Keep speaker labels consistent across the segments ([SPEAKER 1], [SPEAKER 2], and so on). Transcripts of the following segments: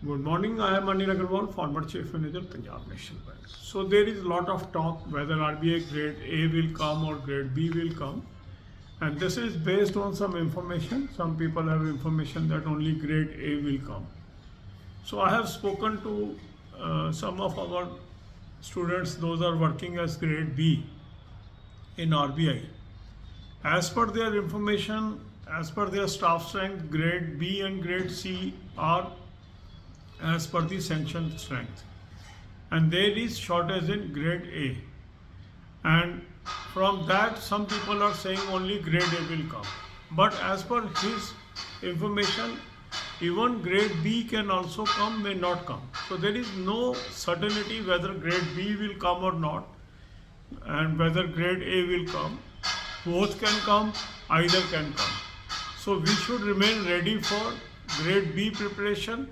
[SPEAKER 1] Good morning. I am Anil Agarwal, former Chief Manager, Punjab National Bank. So there is a lot of talk whether RBI grade A will come or grade B will come, and this is based on some information. Some people have information that only grade A will come. So I have spoken to some of our students; those are working as grade B in RBI. As per their information, as per their staff strength, grade B and grade C are as per the sanctioned strength, and there is shortage in grade A, and from that some people are saying only grade A will come, but as per his information even grade B can also come, may not come. So there is no certainty whether grade B will come or not, and whether grade A will come. Both can come, either can come. So we should remain ready for grade B preparation,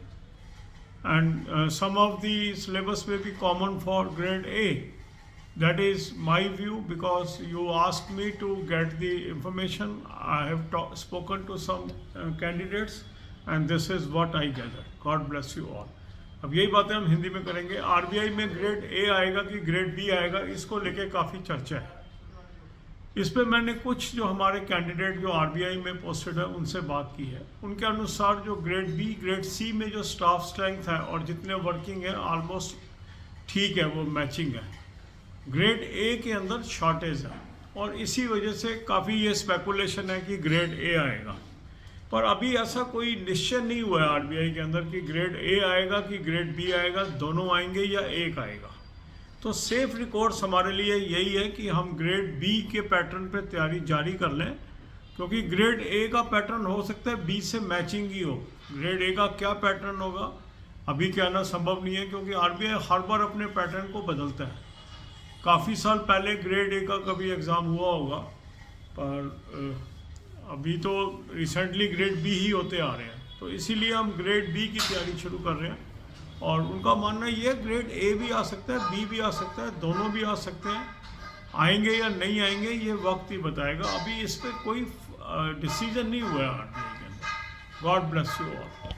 [SPEAKER 1] and some of the syllabus may be common for grade A. That is my view, because you asked me to get the information. I have spoken to some candidates, and this is what I gathered. God bless you all. अब यही बातें हम हिंदी में करेंगे. RBI में grade A आएगा कि grade B आएगा, इसको लेके काफ़ी चर्चा है. इस पे मैंने कुछ जो हमारे कैंडिडेट जो आरबीआई में पोस्टेड है उनसे बात की है. उनके अनुसार जो ग्रेड बी ग्रेड सी में जो स्टाफ स्ट्रेंथ है और जितने वर्किंग है ऑलमोस्ट ठीक है, वो मैचिंग है. ग्रेड ए के अंदर शॉर्टेज है, और इसी वजह से काफ़ी ये स्पेकुलेशन है कि ग्रेड ए आएगा. पर अभी ऐसा कोई निश्चय नहीं हुआ है आरबीआई के अंदर कि ग्रेड ए आएगा कि ग्रेड बी आएगा, दोनों आएंगे या एक आएगा. तो सेफ रिकॉर्ड्स हमारे लिए यही है कि हम ग्रेड बी के पैटर्न पे तैयारी जारी कर लें, क्योंकि ग्रेड ए का पैटर्न हो सकता है बी से मैचिंग ही हो. ग्रेड ए का क्या पैटर्न होगा अभी कहना संभव नहीं है, क्योंकि आरबीआई हर बार अपने पैटर्न को बदलता है. काफ़ी साल पहले ग्रेड ए का कभी एग्ज़ाम हुआ होगा, पर अभी तो रिसेंटली ग्रेड बी ही होते आ रहे हैं. तो इसीलिए हम ग्रेड बी की तैयारी शुरू कर रहे हैं, और उनका मानना ये है ग्रेड ए भी आ सकता है, बी भी आ सकता है, दोनों भी आ सकते हैं. आएंगे या नहीं आएंगे ये वक्त ही बताएगा. अभी इस पर कोई डिसीजन नहीं हुआ है आरबीआई के अंदर. God bless you all.